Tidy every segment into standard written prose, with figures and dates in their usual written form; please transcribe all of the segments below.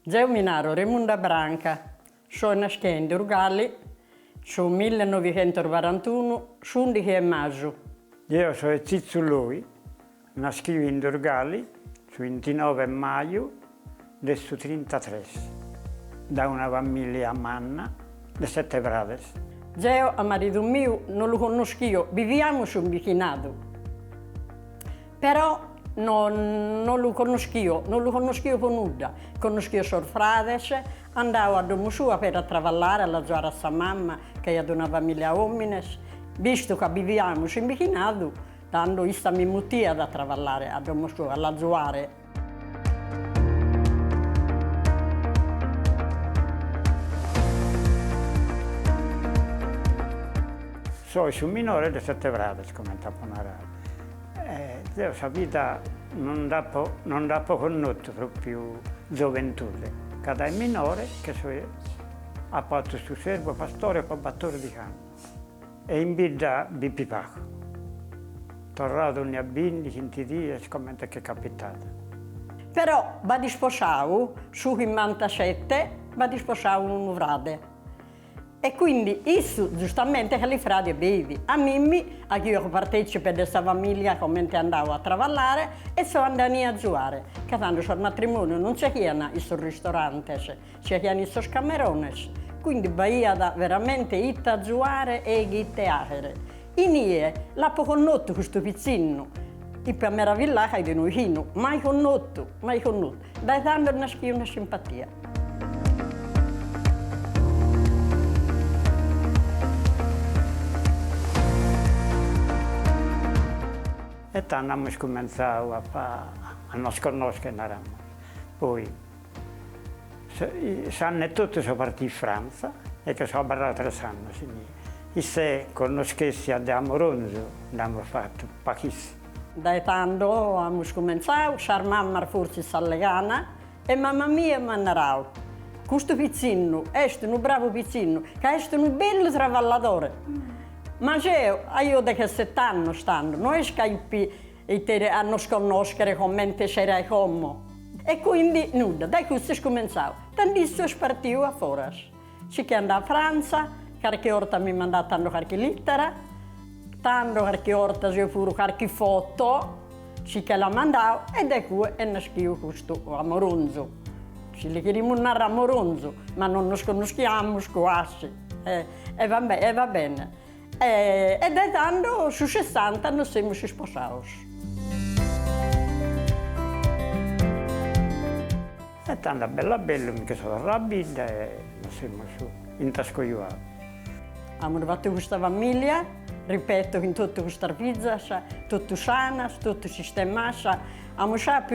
Io mi naro Raimunda Branca, sono nascita in Urgali, sul 1941, 11 maggio. Io sono Zizzuloi, nasco in Urgali, sul 29 maggio del 33, da una famiglia manna di 7 fratelli. Io, a marito mio, non lo conosco, viviamo su un vicinato, però non lo conosco per nulla. Conosco solo fratelli, andavo a domo sua per travallare, a lavorare a sua mamma, che è di una famiglia uomini. Visto che viviamo su un vicinato, tanto io mi mutia da travallare a domo sua, a lavorare. Sono il minore di 7 fratelli, come tamponare. Io la vita non l'ho conosciuta proprio gioventù. Cada è minore che ha fatto il servo pastore e poi battore di campo. E in vita di Pipaco. Tornato ogni abindi, 20 giorni, come è capitato. Però vado sposavo, su 57, vado sposavo un frate. E quindi, isso giustamente che li frati bevi. A Mimmi, a chi io partecipo di questa famiglia, come andavo a travallare, e sono andati a giocare. Che tanto sul matrimonio non c'è chi i ristorante, c'è chi i scameroni. Quindi vai veramente a giocare e a teatro. In l'ho conosciuto questo piccino, e per meraviglia di noi, mai conosciuto. Da tanto nasce una simpatia. E tanto abbiamo cominciato a non conoscere. Poi, sanno tutti sono partiti in Francia e che sono parlato 3 anni. E se conoscessi a Amoronzo, abbiamo fatto pochissimo. Da tanto abbiamo cominciato, la mamma forse si allegana e mamma mia mi ha narrato. Questo piccino è un bravo piccino, che è un bello travallatore. Ma io da che 7 anni stanno, non è che a non conoscere come c'era e come. E quindi nulla, da questo è cominciato. Tantissimo è partito a fuori. C'è che andava a Francia, qualche volta mi ha mandato qualche lettera, tanto qualche volta ho pure qualche foto, c'è che la mandavo e da qui è nascito questo Amoronzo. Ci li chiediamo a Amoronzo, ma non nos conosciamo quasi. E va bene. E da tanto, su 60, noi siamo sposati. E tanto bello, mi sono arrabbiata e siamo intascogliati. Abbiamo fatto questa famiglia, ripeto, in tutta questa vita, tutto sana, tutto sistemato. Abbiamo fatto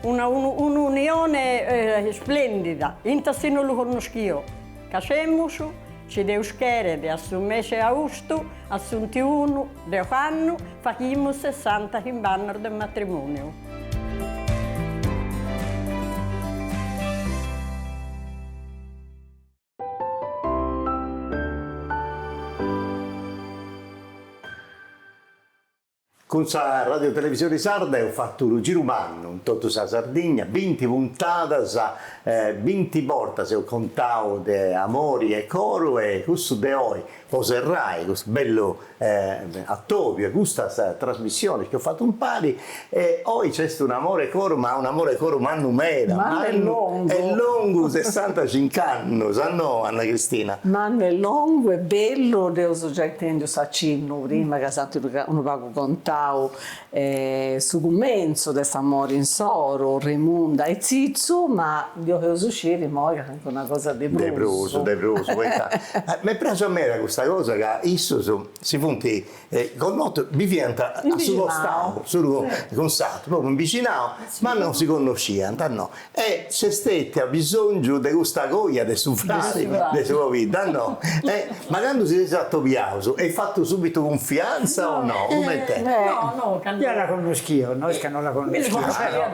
un'unione splendida, in non lo conosco io. Casemo, ci devo schiere dal mese di agosto al 21 di anno, facciamo 60 in banner del matrimonio. Con la Radio Televisione Sarda ho fatto un giro umano in tutta la Sardegna, 20 puntate, 20 volte ho contato di amori e coro e questo di oggi poserrai, questo bello attore, questa trasmissione che ho fatto un pari e oggi c'è un amore coro, ma un amore coro ma non era, è lungo 65 anni, no Anna Cristina? Ma è lungo, è bello, devo già intendo sacinno prima che santo uno pago contato su commenzo di questo amore in soro, Raimunda e Zizzo, ma io che uso uscire mo è anche una cosa di bruso. Mi è preso a me questa cosa che isso si funti con notte viventa sullo stato, con stato, proprio vicinato, ma non si conoscevano, no? E se stette a bisogno di questa goglia di suffrare della sua vita, no? Ma quando si è esatto piauso, hai fatto subito confianza o no? Come te? No, Io la conosco, noi che non la conosco,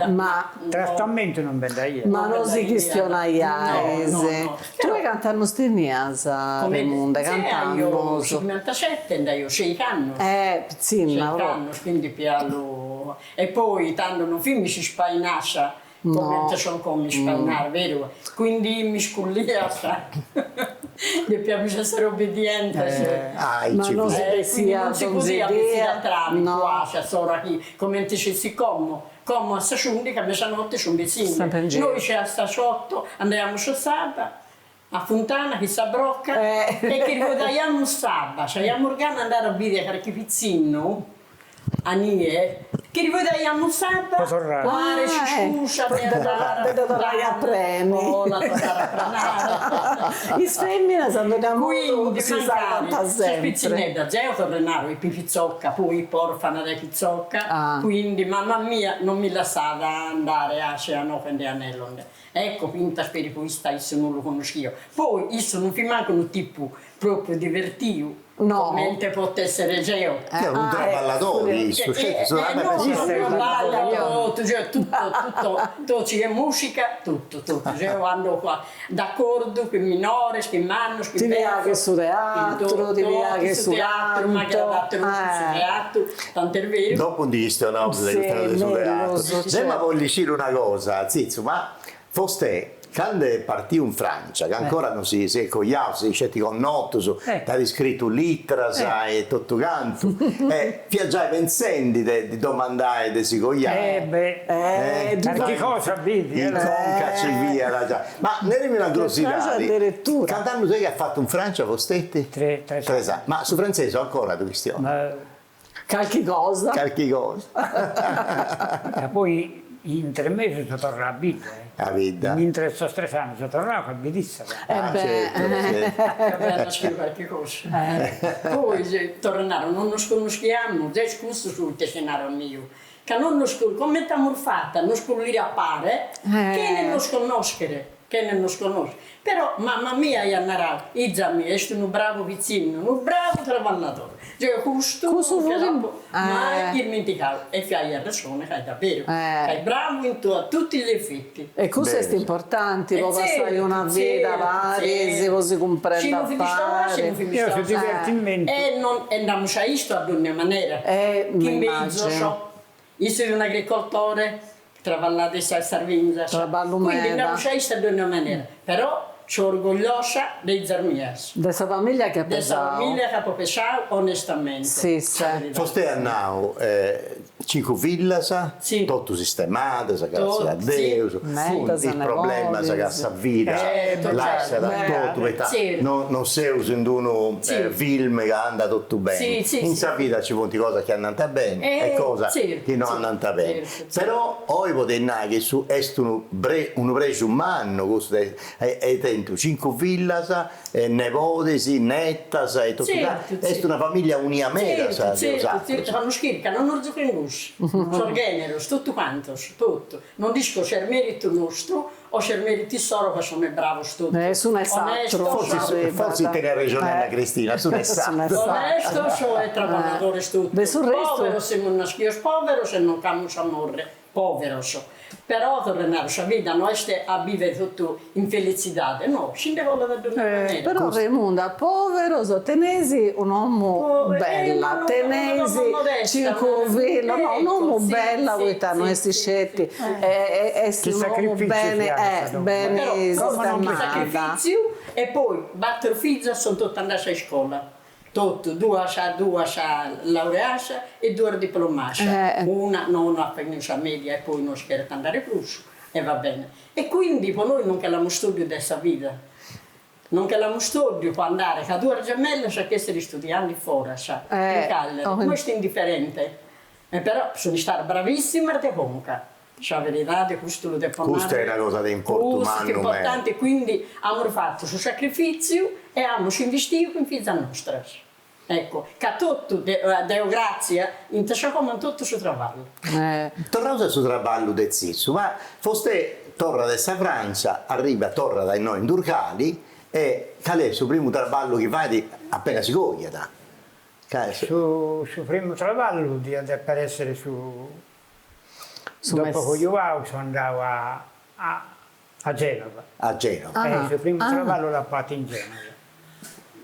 Ma trattamento non vende io. ma non si questiona No. Tu hai cantato steniasa, Raimunda, cantando. Io 57, io 6 anni. Pizzina, quindi piano. E poi, tanto non film si spainascia, come sono come spannare, vero? Quindi mi scullia, mi piace essere obbediente. Ma non si Non si così a da trame, qua, solo qui, come ti si come a questa che a mezzanotte sono vicini. Noi c'è a sta sotto, andiamo a Saba, a Fontana, che si brocca, e che ricordiamo Saba, cioè abbiamo organizzato andare a vedere qualche pizzino, a Nie, che ricordiamo Saba, fare sciuscia, a premi. I femmine sanno quindi si salta sempre. Spizzinetta, zio tornare i pizzocca, poi porfano da pizzocca, quindi mamma mia non mi lasciava andare a Ceano quando anello. Ecco, quindi spero che questo non lo conoscevo. Poi, io non mi manca un tipo proprio divertito. Mentre può essere Geo. Che è un traballatore, tutto c'è musica, tutto. Geo hanno qua d'accordo con i minori, che manno, ti via che su teatro, ti via che su canto, teatro, tanto è vero. Dopo di questo no, su teatro. Ma voglio dire una cosa, Zizzo, ma foste quando partì in Francia, che ancora non si è cogliato, si dice con notto, ti ha scritto litera e tutto canto, viaggiai pensando di domandare di si cogliare. Che cosa vedi? Il conca ci via. Ma ne dimmi una curiosità. Quanti anni sei che ha fatto in Francia, vostete? 3 anni. Ma su francese ancora tu questione? Qualche cosa. E poi in 3 mesi sono tornato a vita. La vita. Mentre sto stressando, sono tornato a Bidissa. Certo. Qualche cosa. Poi tornarono, non nos conosciamo, già scuso sul scenario mio. Che non nos come t'amor fatta, non scoprire a pare, che non nos conosce. Però mamma mia, Iannara, Izzami, è un bravo vicino, un bravo traballatore. Cioè, questo mai dimenticavo. E fai ragione, che è davvero. È bravo in tutti gli effetti. E questo è importante, può passare una vita varia, se così comprende a fare. Io sono divertimento. E non andiamo a isto ad una maniera. Che in mezzo, io sono un agricoltore, travallate a Sarvinza. Quindi andiamo a isto ad una maniera. Però sono orgogliosa dei Zarmias. Dessa famiglia che ha pensato. Dessa famiglia che ha pensato onestamente. Sì. Foste a Nau, 5 villas, tutto sistemato, grazie a Dio, il problema che sa vita, lascia da tutto, non si usa in uno film che anda tutto bene. In sa vita ci sono cose che andano bene e cose che non andano bene. Però oggi potete dire che è un pregio umano, è 5 villas, nepotesi, nettas e tutto. È una famiglia uniamera, certo, fanno schirca, non lo gioco in guscio, sono generi, tutto quanto, tutto. Non dico c'è merito nostro o c'è merito solo che sono bravo tutto. Nessuno è satro. Forse te ne ragione Anna Cristina, tu ne sai. Onesto, sono traballatore tutto. Povero se non nascio povero, se non camus a morre, povero so. Però tornare a vita non è a vivere tutto in felicità, no, scende con la verdura. Però Raimunda, povero, tenesi un uomo bella, tenesi circovelo, no, un uomo bella, questa non è scetti, è un uomo bene sistemata. E poi, battere figlia, sono tutti andati a scuola. Tutto, due a laureata e 2 a diplomata. Una non ha finito a media e poi non scherza di andare più e va bene. E quindi per noi non abbiamo studio di questa vita. Non abbiamo studio per andare a 2 gemelle c'è che essere studiando fuori, in Cagliari. Questo è indifferente. Però sono stata bravissima e conca. La verità di questo lo devo parlare. Questa è una cosa importante, quindi abbiamo fatto il sacrificio e abbiamo investito in figlia nostra. Ecco, che tutto, Deo grazie, in come tutto il traballo. Tornando sul traballo del Zizzo, ma foste torna da Francia, arriva torna da noi in Durcali e qual è il suo primo traballo che fai appena si coglia? Sul primo traballo per essere dopo che io sono andato a Genova. A Genova? Il primo traballo l'ho fatto in Genova.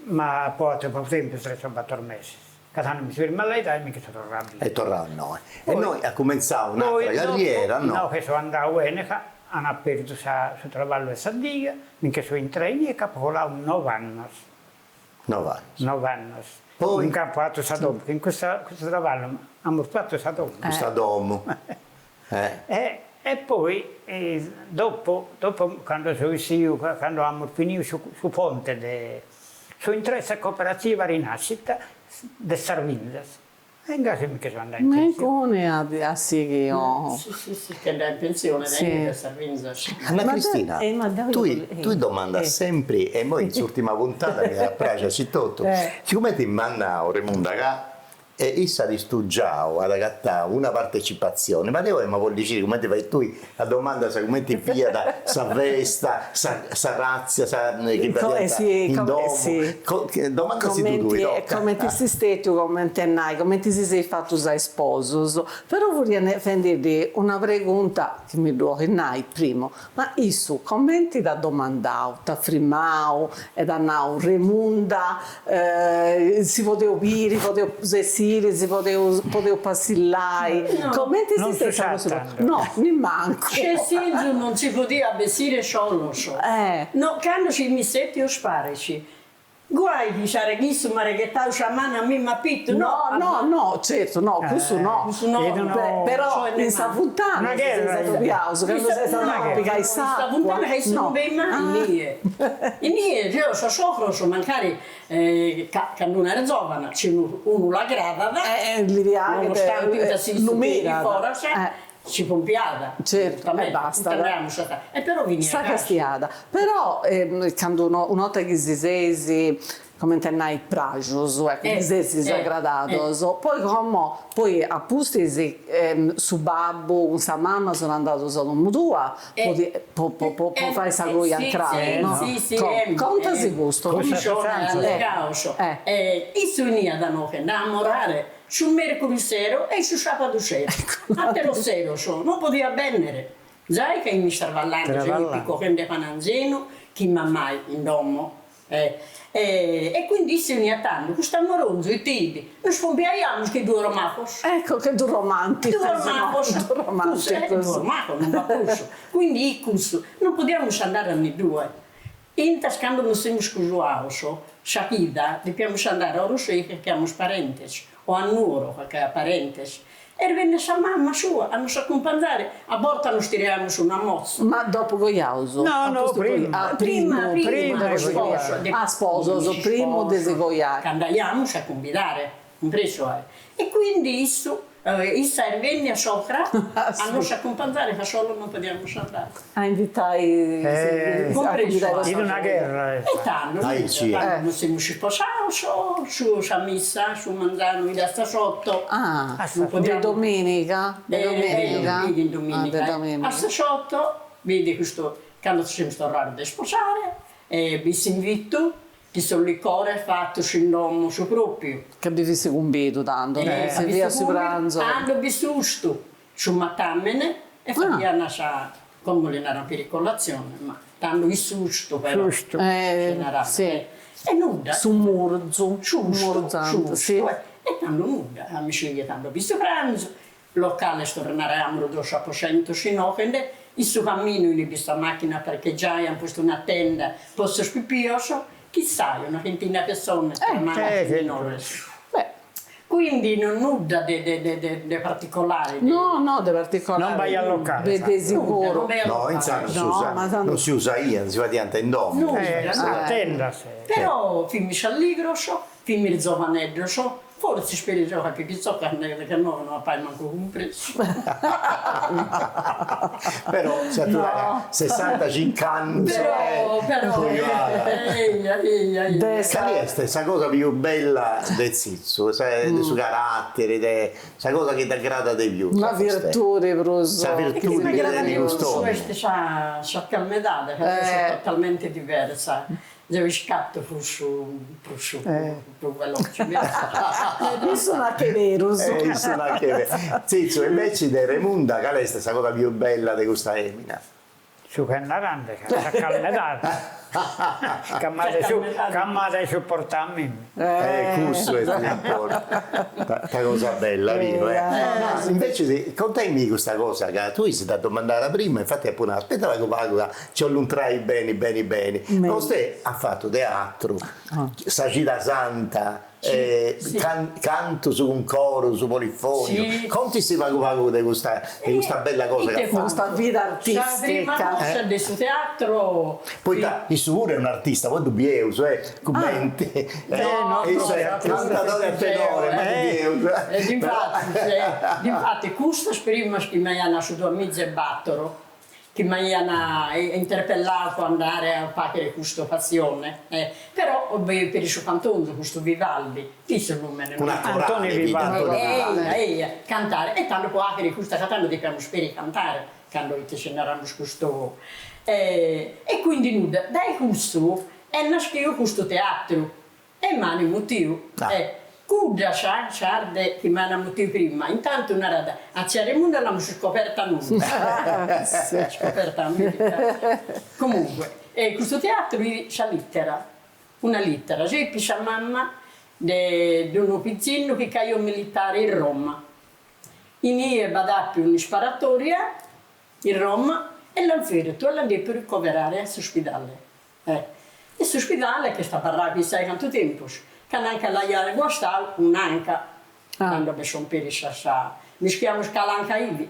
Ma poi dopo tempo sono stato 4 mesi. Quando mi sono fermato all'età e mi sono tornato a vita. E tornato a noi. E noi ha cominciato un'altra carriera, no? No, che sono andato a Veneca hanno perso su travallo e sa diga, minché su in treni e capovolavo 9 anni. 9 anni. 9 anni. Poi? In campo fatto sa dopo, che in questo travallo abbiamo fatto sa dopo. Questa domo. E poi, dopo, quando sono io, quando abbiamo finito su ponte, su interesse cooperativa Rinascita, di Sarvindas. E in caso mi sono andato in Ma pensione. come sì che io... Sì, che andai in pensione, Sì. da Sarvinza. Anna Ma Cristina, da- tu domanda sempre, e poi in quest'ultima puntata mi piace tutto, siccome ti manna Remunda e issa di studiare ad agattare una partecipazione, ma devo vuol dire come ti fai tu la domanda se come ti pia da sa vesta, sa razza, sa che domanda si tu come ti sei stato, come ti sei fatto sei sposo, però vorrei fare una pregunta che mi do nai prima, ma isso commenti da domandau, da frimau e da nau Remunda, si poteva dire, poteva sessire, si poteva passillare, commenti non si si stato sa no, mi manco. C'è senso non si poteva vestire solo. No, quando ci missetti o sparici. Guai di Ciareghisso, ma che sta uscendo a me ma pitto, No, certo, no, questo no. Però in sta puntana una sei guerra, stato piauso, quando sei stato pica i Sta puntata che sono ben mai i miei, io so sopra, so magari quando non era giovane, c'è uno la grada, nonostante si numera, fuori, ci pompiava. certo, e basta. E però veniva Sta castiata. Però quando una volta che si sei come tenai pragios, ecco, che si sagradados, poi a pusti su babbo, un sa mamma sono andato solo in tua, può fare sa goia entrare, no? Sì, Conta si gusto. Isso venia da noi, innamorare sul mercoledì sera e su sabato sera. Anche lo sera non poteva bennere. Sai che mi stava parlando, io picco che mi pananzino, che mamma in domo. E quindi si venia tanto, questo moronzo, i tipi, non sfombiaiamo che due romacos. Ecco che due romantico. Due romacos, non va più. Quindi non potevamo andare a noi due. Intascando non siamo scusuados, Shakida, dobbiamo andare a Orosei che abbiamo parenti, o a Nuro che ha parenti. E venne sa mamma sua, a non accompagnare, a volta non stiriamo su una mozza. Ma dopo Goiauso? No, prima. Prima sposo, primo di Goiare. Che andiamo a convidare, un preso è. E quindi isso venne a sopra, a non accompagnare, che solo non potevamo andare. A invitare in una guerra. E tanto, non siamo sposati, su messa, su mangiare da sta sotto. Di domenica? Di domenica. A sta sotto, vedi questo, quando siamo tornati a sposare, vi si invito, che sono liquore fatto sul nome su proprio. Che vi si convido tanto, se via su pranzo. Hanno vissuto su matamene e facciano come le era per colazione, ma hanno vissuto però. Sì. E nulla. Su murzo, sì. E hanno nulla, amici hanno visto pranzo, locale torneranno dopo a Posento Sinocende, il suo cammino in questa macchina parcheggiata, hanno posto una tenda, posto spipioso, chissà, una ventina di persone, quindi non nulla di particolare. No, di particolare. Non vai al locale. Di sicuro. Non si usa io, non si va di in domo. Tenda. Però film allegro, film giovanello, forse spero che chissà che non ha poi manco compreso. Però se tu hai 65 anni, però qual è questa cosa più bella del Zizzo, del suo carattere, questa cosa che ti aggrada di più? Una virtù questa virtù di gusto. Questa calmedata che è totalmente diversa. Deve scatto più veloce. Non sono anche vero. Zizzo, invece di Remunda, qual è questa cosa più bella di questa Emina? Su che narrante, che sta calmedata. Cammate supportarmi. Questo è una cosa bella, vero? No, invece contami questa cosa, che tu sei da domandare prima, infatti è pure aspetta che valuta, ci alluntrai bene. Non stai ha fatto teatro, Sagita Santa, canto su un coro, su polifonio. Sì. Conti si vago di questa bella cosa che ha fatto. Questa vita artistica. C'è adesso teatro. Poi il suo è un artista, poi dubieus, commenti, cantatore a tenore, Infatti, questo prima che mi hanno nasciuto a mezzo battero, che mi hanno interpellato ad andare a fare questa passione. Però per il suo cantone, questo Vivaldi, chi se non me ne una Antonio Vivaldi. Cantare. E tanto può anche questa cantando di piano speri cantare, quando ce n'eravamo questo. E quindi nuda, dai questo, è nasciuto questo teatro. E mani motivo. Cuda sarde che mi hanno motivo prima, intanto una rada a Ceremunda l'hanno scoperta nuda. Scoperta nuda. Comunque, questo teatro c'è una lettera, c'è la mamma di un pizzino che è un militare in Roma. In badappi una sparatoria in Roma e l'hanno fatto, l'hanno detto per ricoverare all'ospedale. E l'ospedale che sta parlando di sai quanto tempo. Che anche la Iara guastava un'anca, quando mi sono perisa, mi schiamo scalanca ivi.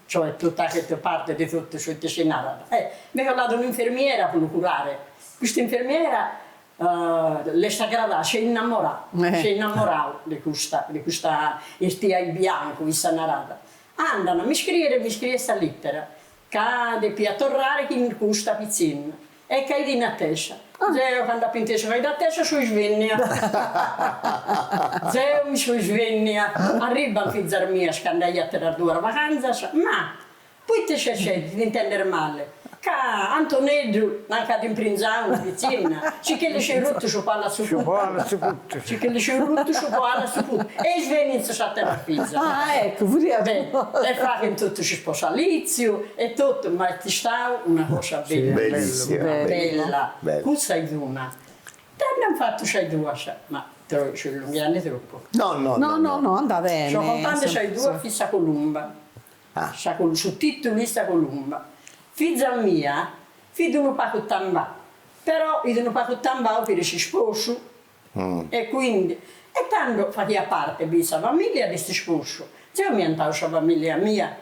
Cioè tutta questa parte di tutto sul tesinato. Mi ha dato un'infermiera per curare. Questa infermiera le sta gradata, si è innamorata di questa stia in bianco, questa narrata. Andano, mi scrive questa lettera, che deve tornare in questa pizzina. E che è in attesa. Zio, quando ha pintato vai da attesa, su sveglia. Zio, mi su sveglia. Arriva a fizzar mia, scandaglia a terra due vacanza, ma poi ti c'è di intendere male. Che Antonello, anche in Prinzano, vicina, ci che le c'è rotto su palla su tutto. Ci che le c'è rotto su palla su tutto. E sveglia a terra fizza. Ecco, pure e fa che tutto si sposa all'inizio e tutto, ma ti sta una cosa bella. Bellissima. Bella. Questa è una. Te ne hanno fatto 6-2, ma ci allunghiamo troppo. No, anda bene. Sono contenta 6-2 fissa Columba. Su titolo lista Columba. Figlia mia, figlio non fa tamba, però io non fa tamba per si sposo. E quindi, e tanto fa a parte questa famiglia di questo sposo. Se mi andavo la famiglia mia,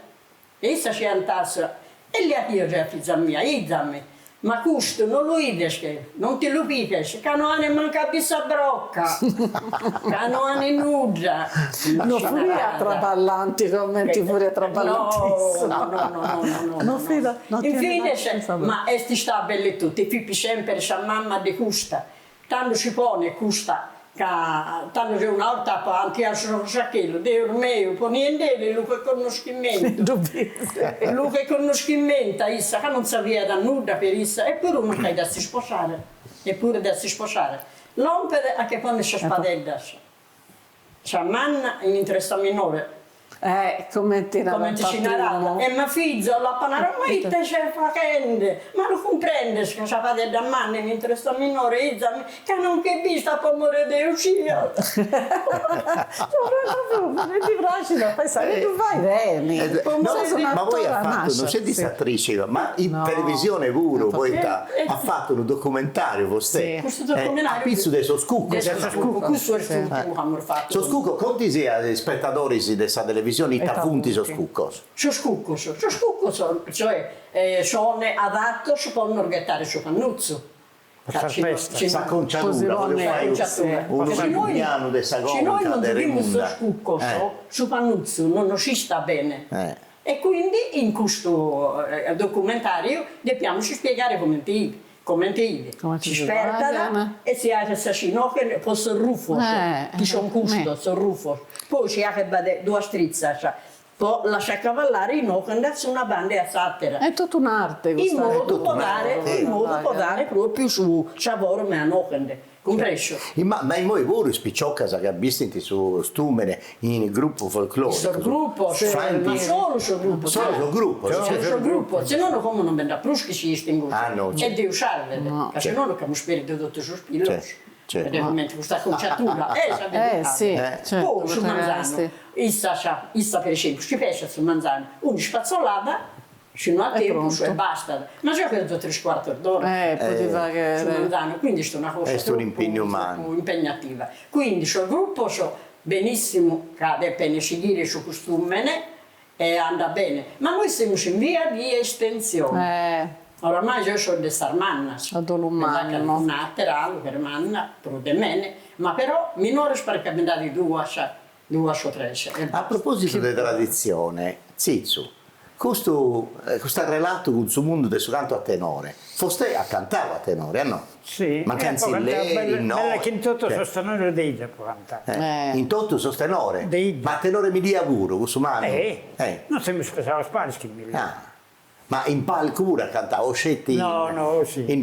essa ci andasse, e lì io già figlia mia, idami. Ma questo non lo vedi, non ti lo vedi, che non ne manca questa brocca, che non ne nuda. Non fuori a traballanti, commenti fuori a traballanti. No. Infine, ma questi sta belli tutti, ti sempre la mamma di questa, tanto si pone questa, tanto c'è una volta anche al suo sacchino, di ormai, poi niente, lui che conoscimento. Lui che conoscimento, issa che non sapeva da nulla per issa, eppure uno che da si sposare, L'ompere a che quando si spadella, c'è manna in interesse minore. Come ti narrata. E mia figlia la panara, ma ite c'è facendo? Ma lo comprende che c'è fatto da manna in interesse minore, che non che vista per morire di uscire. Non ti piace, pensare tu vai bene. Ma voi ha fatto, non c'è di attrice, ma in televisione pure, poi ha fatto un documentario con te. Questo documentario. A pizzo di Soscucco. Questo è il abbiamo fatto. Soscucco, conti sia dei spettatori di questa televisione punti Soscucco. Soscucco, cioè sono adatto, si possono orchettare su Cannuzzo. Sa conciatura, un piano di sa noi non dobbiamo Soscucco, su Cannuzzo non ci sta bene. E quindi in questo documentario dobbiamo spiegare come si sperda e si ha questa scinoche, poi sono rufo, che sono custo, sono rufo. Poi si ha due strizze, poi lascia cavallare in occhio su una banda a satira. È tutta un'arte. In modo può dare proprio su lavoro ma a occhio. compreso. Ma in voi pure spicciocca che ha visto su stumene in gruppo folclorico. Il gruppo, ma solo sul gruppo. Solo sul gruppo. Solo sul gruppo, se no come non venga più che si distingue. Ah, no, E certo. devi usare, perché se no che mi spirito tutto sul spillo. Certo. Praticamente questa conciatura. sì, certo, Poi sul manzano, potresti. issa per esempio, ci pesce sul manzano, una spazzolata, fino a tempo, e basta. Ma già per 2-3 d'ora. Poteva che... Sul manzano, quindi è una cosa È un impegno umano. troppo impegnativa. Quindi sul gruppo so benissimo che deve seguire su costume e andrà bene, ma noi siamo in via di estensione. Oramai io sono di Sarmanna, Adolumano. laterale per manna, prudemene, ma però minore perché mi dà di due o tre. A proposito di tradizione, Zizu, questo relato con il suo mondo del suo canto a tenore, foste a cantare a tenore, no? Sì, Ma canzilleri, no? Bella che in tutto sostenere dei può cantare. In tutto sostenore? Dei- Ma tenore mi dia pure, questo mano? Non sempre spesavo sparischi mi Ma in palco pure a cantare, o scetti? No, sì. In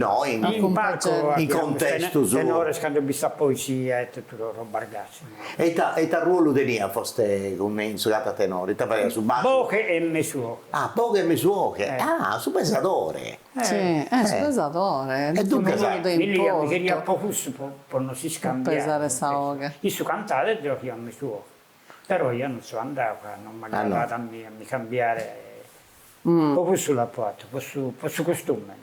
palco in contesto suo. tenore scando vista poesia e tutto roba ragazzi. E ta ruolo tenia foste come insulata a tenore? Ta faceva su basso? Poche e mesuo. Ah, poche misuoche. Ah, su pesatore. Sì, scusatore. E dunque, sai, Mi queria poco per non si scambiare. pesare sa oche. Io su cantare giochi a mesuo. Però io non so andare, non mi ha dato a mi cambiare. Poco sulla porta, posso costume.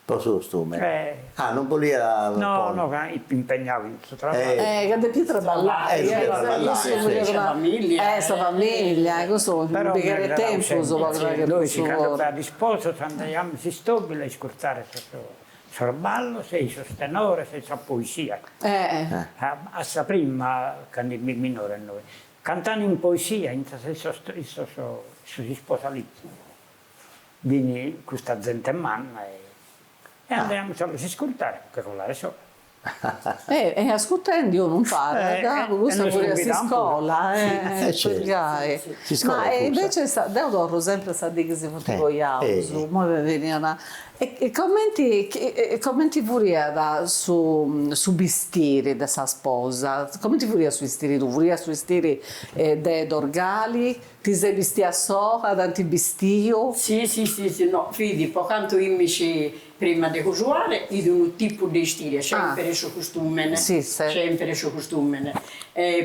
Posso costume? Non voleva... No, impegnavo in questo lavoro. Che de Pietra ballai, sta famiglia, questo Però un bicchiere tempo che noi non ci quando da disposto andiamo si stabile a scurtare sul ballo, sei sostenore, sei sa poesia. A sa prima, quando il minore noi, cantando in poesia, in si sposa lì. Vieni questa gente manna e andiamo solo a ascoltare, che rollare sopra. E ascoltando io non parlo, questo pure si scola, Si scola ma forse. invece devo sempre sapere che si motivo io, mo veniva e commenti pure su vestire da sua sposa, commenti pure su vestire tu, pure su vestire de Dorgali, ti sei vestita a soca, tanti vestio? Sì, no, fidi, poi quanto invece prima di usare, io un tipo di stile, sempre su costume, sempre su costume.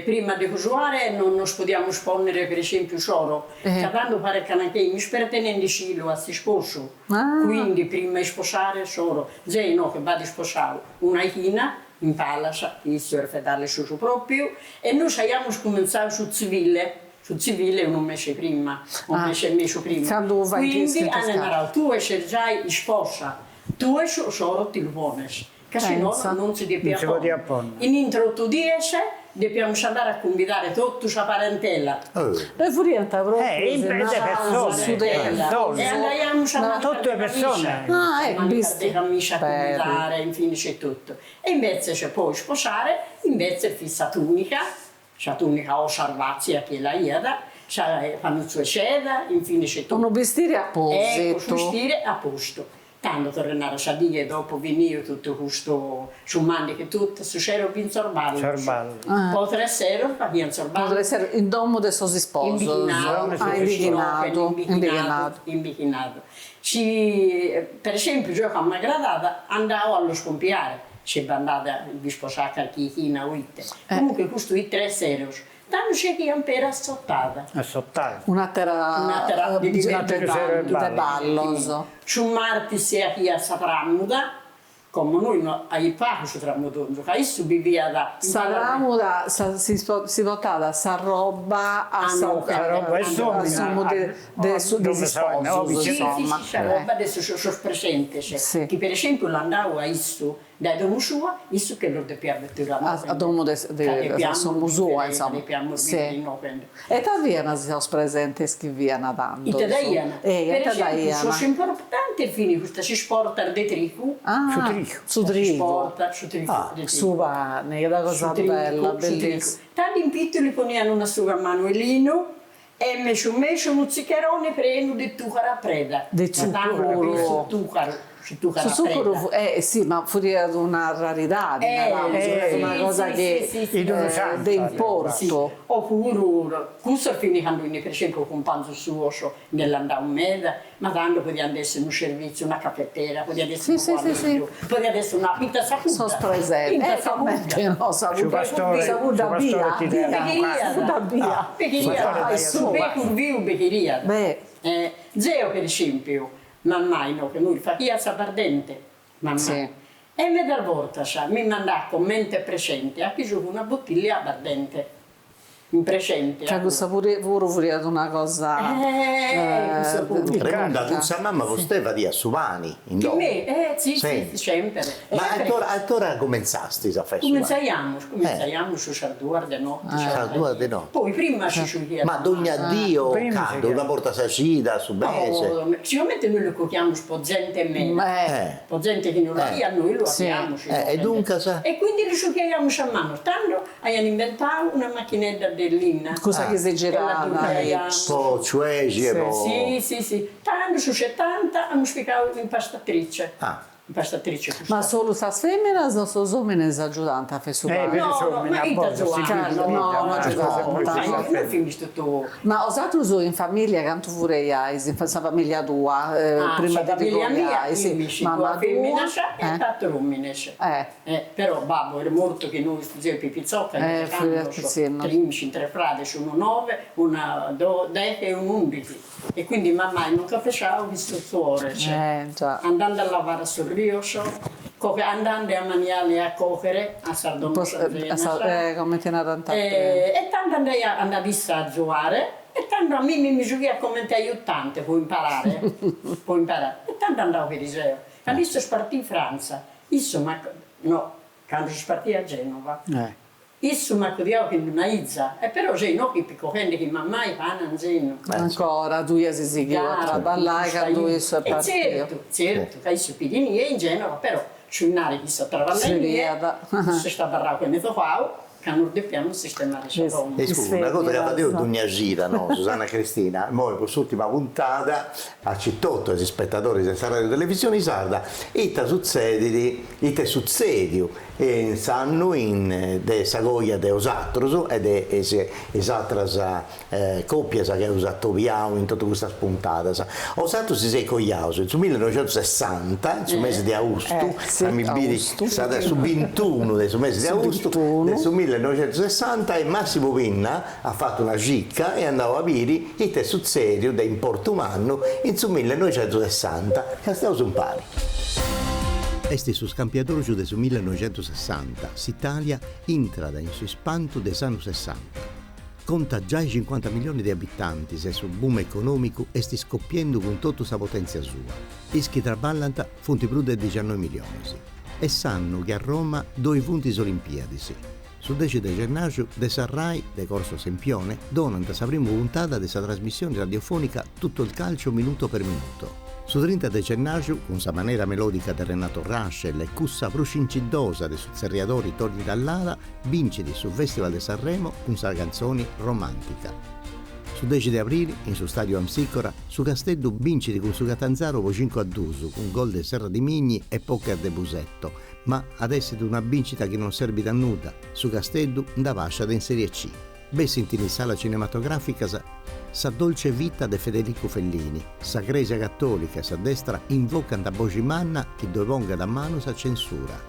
Prima di usare non possiamo sponnere per esempio solo, quando pare che mi spera tenendo scilo a si sposo, quindi prima di sposare solo, già no che va di sposare una china, in palasa, che si deve fare su proprio, e noi abbiamo cominciato su civile un mese prima, quindi tu sei già sposa, tu sei solo ti pones, che se no non si deve apporre. In introdursi dobbiamo andare a convidare tutta la parentela. Noi pure andavamo E andiamo a tutte le persone. di camicia a convidare, infine c'è tutto. E invece c'è poi sposare, invece fissa tunica o salvazia che la iada, fanno sua ceda, infine c'è tutto. Un vestire apposito. Ecco, vestire a posto. Tanto tornare a dire dopo venire tutto questo su maniche tutto, su c'era un sorballo. Potrà essere, abbiamo sorballo. Potrà essere in domo del suo sposo. Imbichinato. Per esempio, io che mi aggradava, andavo allo scompiare. C'è andata di sposare a China o Itte. Comunque, questo i 3 euro. Tanto c'è chi ancora assottata. Una terra di ballo. Su Marti si è chi a Sapramuda, come noi ai Paco ci tramutando, che adesso vivia da... Sapramuda si votava sa roba a roba e di sposo, insomma. Sì, roba adesso sono presente. Che per esempio l'andavo a Issu, da domo sua, Issu che lo dobbiamo mettere a domo del suo museo, insomma. E Taviana si sono presenti che viene tanto. Italiana. Per esempio, sono importante fini questa si sporta di trico. Su trico. Su pane, che è una cosa bella, bellissima. Tanti in piccoli ponevano una suga Manuelino e messo un muzzicherone preno di tuccara preda. Di zucchero. se tu Su zucchero, sì, ma fuori ad una rarità, una cosa che sì. di importo. Oppure, questo fini quando per esempio con panzo suo nell'andare un mese, ma tanto poteva essere un servizio, una caffettiera, poteva essere Sì, poteva essere una pinta saputa. Sono presente, no, saputa via, beccheria. Zio per esempio, mamma che noi faceva sapardente, mamma. Sì. E me dal volta mi mandava con mente presente, ha preso una bottiglia ardente. In presente. Cioè, questa pure ad una cosa. Raimondo, questa mamma vosteva di Assuvani, in dopo. Sì, sempre. Ma allora cominciasti a fare? Cominciamo su Sarduarde notte. Sarduarde notte. Poi prima si scioglie. Ma ogni addio, cado, una porta sacida, su mese. Sicuramente noi lo cuochiamo spozzente e meno. Spozzente che non lo ha, noi lo abbiamo. E dunque sa? E quindi lo scioghiamo a mano. Tanto hanno inventato una macchinetta dell'Inna. Cosa che si girava? Po' ciuegi e po'. Sì. Tanto su 70 hanno spiegato l'impastatrice. Impastatrice. Ma solo sta femmina o sono uomini esagiutanti a fare su Ma osato su in famiglia, quanto vorrei in famiglia tua, prima di famiglia mia, mamma femmina e 4 uomini. Però babbo era morto che noi zio Pipizzocca, in 3 frati, sono 9, una 10 e un 11. E quindi mamma non faceva visto suore, andando a lavare a Sorrioso, andando a Maniale a cogliere a Sardono come te ne e tanto andai a giocare e tanto a me mi giocava come aiutante per imparare, e tanto andavo per Iseo. Quando sono partito in Francia, quando sono partito a Genova, isso mi accodiamo che una izza, e però c'è no che piccolo che mamma e pana non ancora 2 anni si chiama a traballare che 2 anni è partito. Certo, che sono piccini in Genova, però c'è un'area che sta traballando, si sta barrando con mezzo qua, che non dobbiamo sistemare il scusa, una cosa che ha detto ogni gira, no? Susanna Cristina, noi quest'ultima puntata ha citato ai spettatori della radio televisione sarda e ti succede sanno in de sagoia de osatros ed esatras coppie che ha usato viao in tutta questa spuntata. Osatros si sei cogliato nel 1960, nel mese di agosto, stata su 21 del mese di agosto del 1960 e Massimo Pinna ha fatto una gicca e andava a Viri e te succedio da Importo Umano in 1960 che stiamo su un pari. Este su scampiador giù del 1960, s'Italia intrada in su spanto des anni 60. Conta già i 50 milioni di abitanti se sul boom economico e sti scoppiendo con tutta sa potenza sua. Ischi traballanta fonti brude 19 milioni. E sanno che a Roma 2 punti olimpiadisi. Su 10 di gennaio de Sarrai, de Corso Sempione, donano sa prima puntata della trasmissione radiofonica tutto il calcio minuto per minuto. Su 30 di gennaio, con sa maniera melodica di Renato Raschel e cussa brucincidosa dei suzzerriatori torni dall'ala, vince sul Festival di Sanremo con sa canzone romantica. Su 10 di aprile, in su stadio Amsicora, su Castello vince con su Catanzaro 5-2, con gol di Serra di Migni e poker de Busetto, ma adesso è una vincita che non serve da nulla, su Castello da vascia in Serie C. Bessinti in sala cinematografica sa dolce vita de Federico Fellini, sa Grecia cattolica e sa destra invocano da Bogimanna che dovonga da mano sa censura.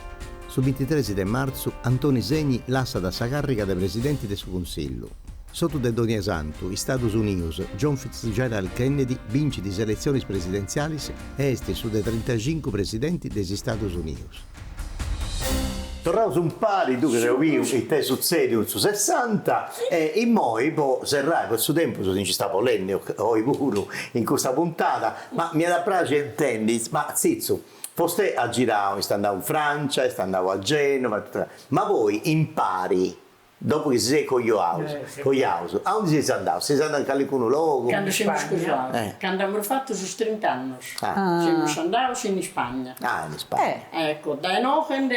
Su 23 di marzo Antoni Segni lascia da sa carica dei presidenti del suo consiglio. Sotto de Donia Santo, gli Stati Uniti, John Fitzgerald Kennedy vince di elezioni presidenziali e este su dei 35 presidenti degli Stati Uniti. Tornavo un pari, tu che sei vivo, e te succede su 60, e in moi, poi, serrai, per suo tempo, ci sta polendo, ho pure in questa puntata, ma mi da piace il tennis, ma zizzo, foste a girare, sta andando in Francia, sta andando a Genova, ma voi impari. Dopo che si sei con gli house, a dove sei andato? Sei andato a qualcuno luogo? Quando siamo scusati, quando abbiamo fatto su 30 anni, siamo andati in Spagna. In Spagna. Ecco, da Enochen,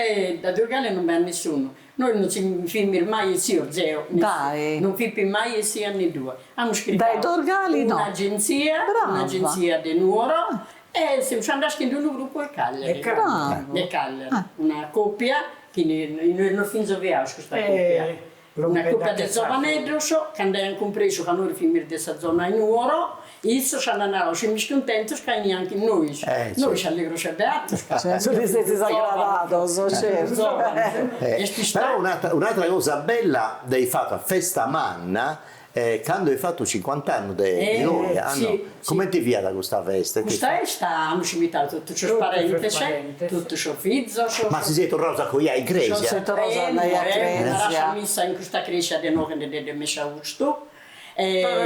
da Dorgale non c'è nessuno. Noi non ci filmiamo mai zio, non filmiamo mai sia né due. Hanno scritto dai Dorgali un'agenzia di Nuoro E siamo andati in un gruppo a Cagliari. Bravo. De Cagliari. Una coppia che non finito via questa coppia. Una coppia di giovanellos che hanno compreso che noi finiamo in questa zona in oro. Isso ci hanno siamo contenti che neanche noi. Noi ci allegro se beato. Sono stati aggradato, certo. Però un'altra cosa bella che hai fatto a Festa Manna, quando hai fatto 50 anni di gloria, come ti via da questa festa? Questa festa abbiamo invitato tutti i parenti, tutti i figli. Ma si siete tornati a Coia in Sono Grecia? tornata a Grecia. La messa in questa Grecia di noi che messa a Augusto.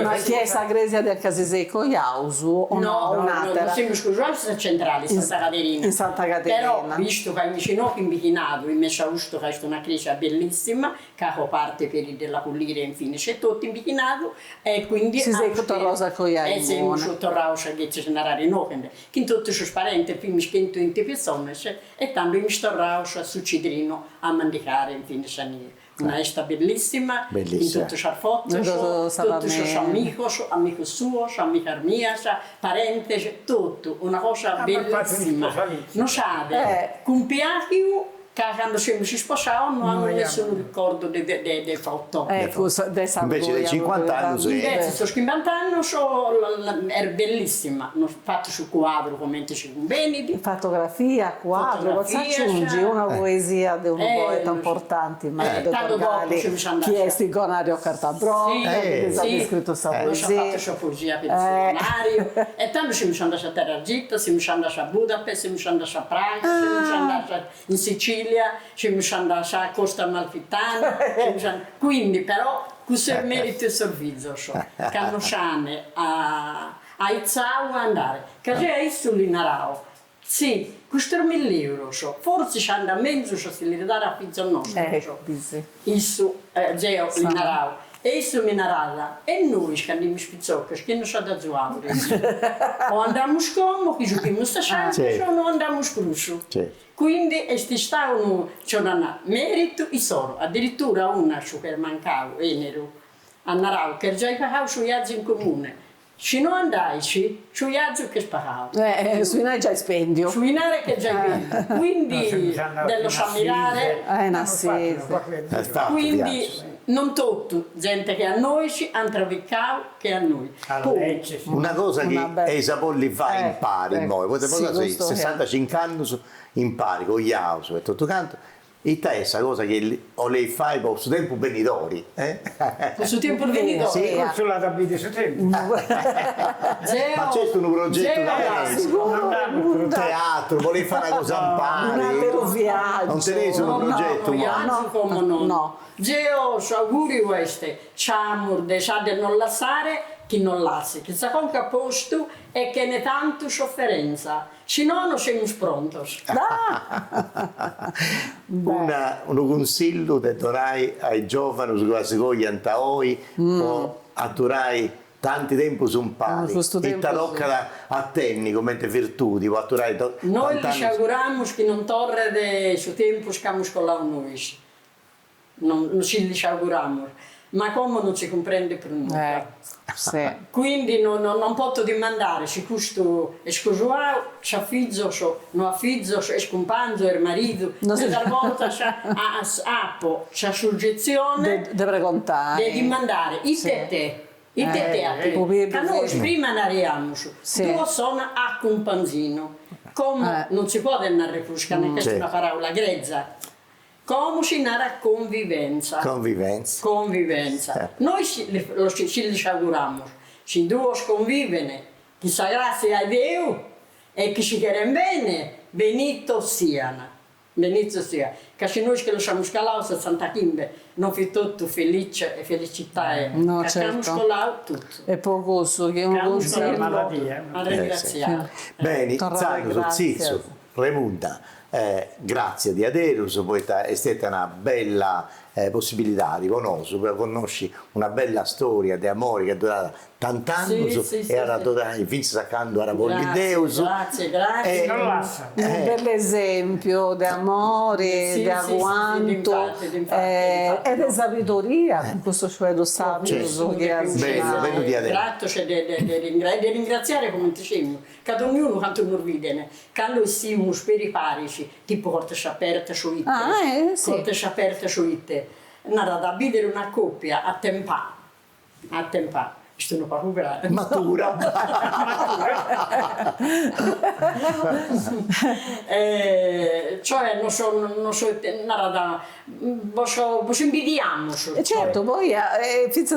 Ma chiesa Grecia del Casisecco Iausu o no? Non siamo scusati centrali, Santa Caterina. In Santa Caterina. Però, visto che mi sono imbicinato, in messa a Augusto, che è una chiesa bellissima, che ha parte per della Pullire, infine, c'è tutto imbicinato, e quindi... Si sei tornato a Coia in siamo tornati a che ci sono rinnovando. Che tutti i parenti, più mi spento in te persone, e tanto mi sto a Succedrino a mandicare, infine, una festa bellissima, in tutti i sciarfotti, tutti i amici suoi, amiche mie, parenti, tutto, una cosa bellissima. Non sapete, con Piacchio, che quando siamo sposati non hanno nessun ricordo di foto. Invece dei 50 anni Invece, sto 50 anni era bellissima, ho fatto sul quadro come ci conveni. Fotografia, quadro, cosa aggiungi? Una poesia di un poeta importante, Mario Torgali, che è Stigonario Cartabron, che ha scritto questa poesia. Ho fatto poesia per il Stigonario, e tanto siamo andati a Terra Gitta, siamo andati a Budapest, siamo andati a Praga, siamo andati in Sicilia, siamo andati a Costa Amalfitana, quindi però questo è il merito del servizio, che hanno sciane a Izzau andare, che c'è questo lì narao. Sì, questo è 1.000 euro, forse ci hanno mezzo se li dare a pizza nostra. Isso, Geo, li narao. E isso mi narada, e noi che andiamo spizzocchi, che non sa da zuauri. O andiamo scomo, che giochiamo sta chance, o non andiamo scrusso. Quindi questi stavano, c'è un merito e solo, addirittura una che mancava, Enero, a Narau, che già pagava sui viaggi in comune. Se non andassi, sui viaggi che spagavo. Su Inare già spendio. Su Inare che già vendi. Quindi, dello ammirare. Quindi, non tutto, gente che a noi ci hanno travicato che a noi. Una cosa che Esapolli fa impari, potete 65 anni impari con Iausu e tutto canto. E te questa cosa che lei fa per questo tempo venitori. Questo tempo venitori? Sì, sulla tabita su tempo. Ma c'è un progetto da teatro, volevi fare una cosa in pari? Non tenete un progetto? No. Geo, auguri questi, c'amor, de non lasciare chi non lasci, che sa con a posto e che ne tanto sofferenza, se no non siamo pronti. Un consiglio che dorai ai giovani su cosa si vogliono o atturai tanti tempi su un pari, e ti tocca a tenni come virtudi, o atturai noi ci auguriamo che non torre su tempo che abbiamo scolato noi. Non ci auguriamo, ma come non si comprende per nulla. Quindi non posso dimandare se questo è scosuato, c'è figlio, non ha figlio, è scompanzo, è marito, talvolta c'è soggezione deve contare, deve dimandare i te. I te che noi prima andiamo, due sono a companzino, come non si può andare a fuscare, questa è una parola grezza. Come si narra convivenza. Noi ci auguriamo, se due convivono, che sia grazie a Dio e che si chiamano bene, benito siano. Che se noi che lo siamo scalati a Santa Chimbe, non fi tutto felice e felicità, che abbiamo scalato tutto. E poco so che un consiglio a ringraziare. Bene, Zagro, Zizzo, Remunda. Grazie di Aderus, poi è stata una bella possibilità di conosci una bella storia di amore che è durata tant'anni e era fin sacando era volli Deus. Grazie. Un bell'esempio di amore, di agguanto e di sabiduria, in questo cioè lo sabio che ha bello di adesso. Grazie, di ringraziare come dicevamo, che ognuno quanto non vede, quando siamo speri parici, tipo porte aperte su itte, porte aperte su itte, nada da vedere una coppia a tempà, sono qua matura. Cioè non so nada vos invidiamo. Certo, poi è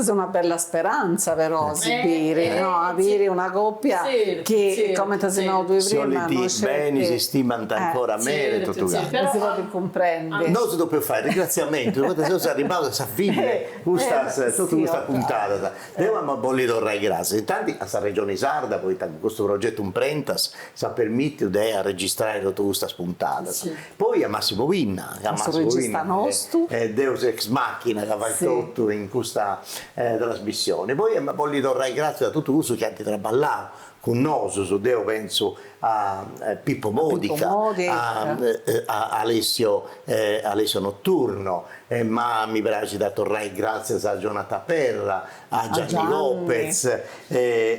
una bella speranza però avere una coppia che come ti sei tu prima non bene si stimano ancora meglio tutto si può comprendere. Non si può fare ringraziamento, siamo arrivati a fine questa puntata. Devo bollito Rai grazie. Intanto a questa regione sarda poi questo progetto un prentas si permette di registrare tutta questa spuntata. Poi a Massimo Vinna, Deus ex machina che fa tutto in questa trasmissione. Poi a bollito Rai grazie da tutto questo che hanno traballato con noi, su Deo penso a Pippo Modica, a Alessio Notturno, ma mi piace da tornare grazie a Gianata Perra, a Gianni Lopez,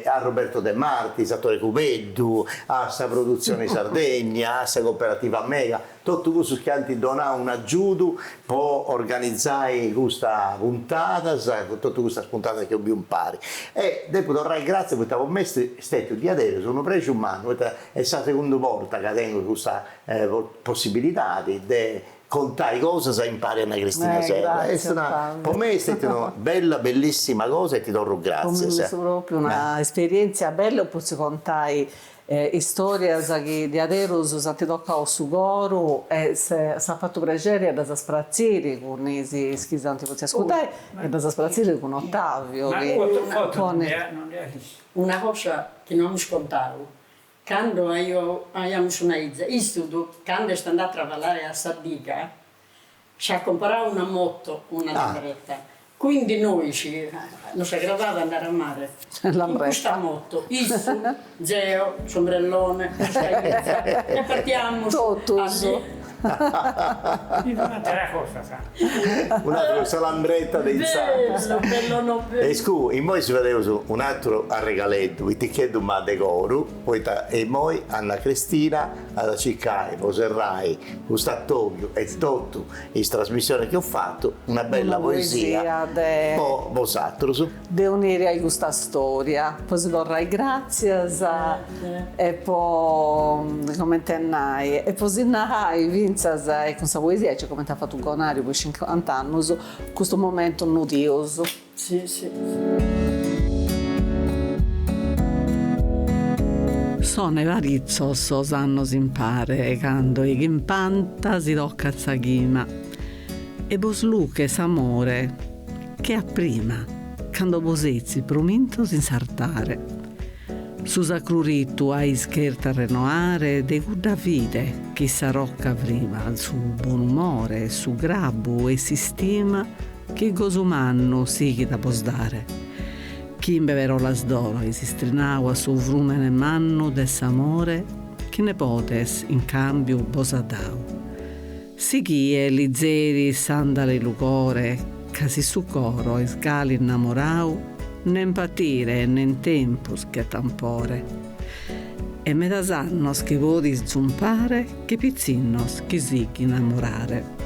a Roberto De Martis, a Tore Cubeddu, a sta produzione Sardegna, a sta cooperativa Mega, tutto questo che hanno donato un aiuto per organizzare questa puntata, tutta questa puntata che abbiamo impari. E dopo tornare grazie perché avevo messo stato di adesso, sono preso un anno, è la seconda volta che tengo questa possibilità di contare cose se impari a Cristina Serra. Per me è stata una bellissima cosa e ti do grazie. È proprio un'esperienza bella, posso contare storie di adesso che ti tocca su Goro e si ha fatto piacere da sprazzire con i schisanti che ascoltare e da sprazzire con Ottavio. Una cosa che non mi scontavo. Quando io sono quando sono andata a lavorare a Sardica, ci ha comprato una moto, una lambretta. Quindi noi non si aggravato ad andare a mare. In questa moto, Issu, Geo, Sombrellone, e partiamo. Un'altra salambretta dei santi e scu in poi si vedeva un altro arregaletto i ticchetti ma decoro poi e poi Anna Cristina alla Ciccai Poserrai Gustattoglio e tutto in trasmissione che ho fatto una bella poesia vosatro de unire a questa storia poi si vorrai grazie e poi come tennai e poi nai vinzas e con questa poesia ci come ha fatto un conario per 50 anni questo momento nudioso sì sono i vari zossos annos impare quando i gimpanta si tocca zaghima e vos luches amore che a prima quando vosezzi promintos in sartare su sacruritu a ischerta renoare de gudda vide chi sarocca prima su buon umore su grabbu e si stima chi gosumanno sighi da posdare chi imbeverò la sdoro e si strinava su vrumene manno dess'amore chi ne potes in cambio bosadau sighie lizeri sandale lucore casi su coro e sgali innamorau nen patire nen tempus che tampore e medas annos che vodis zumpare che pizzinnos che sighi innamorare